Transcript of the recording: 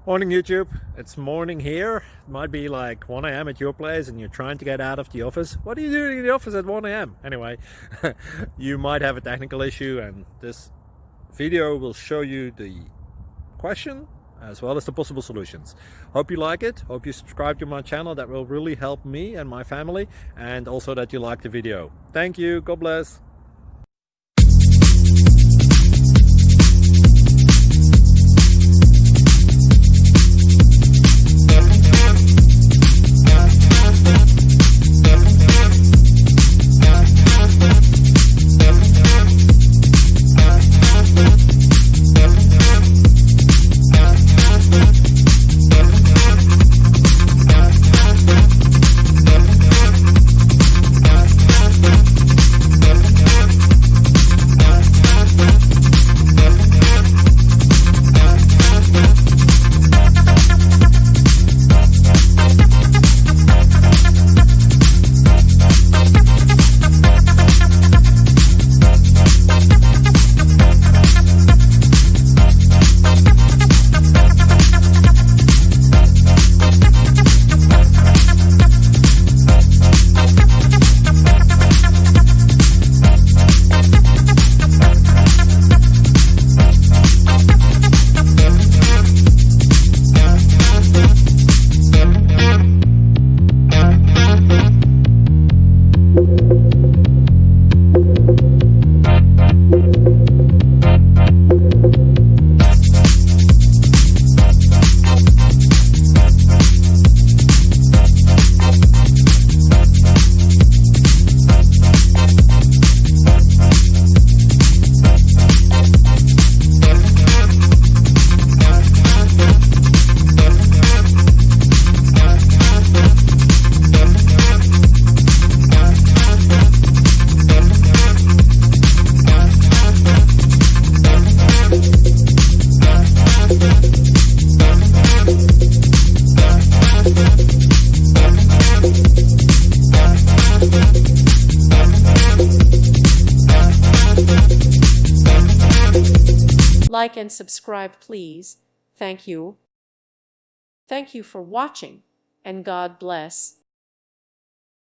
Morning YouTube, it's morning here. It might be like 1 a.m. at your place and you're trying to get out of the office. What are you doing in the office at 1 a.m.? Anyway, you might have a technical issue and this video will show you the question as well as the possible solutions. Hope you like it, hope you subscribe to my channel. That will really help me and my family, and also that you like the video. Thank you, God bless. Like and subscribe, please. Thank you. Thank you for watching, and God bless.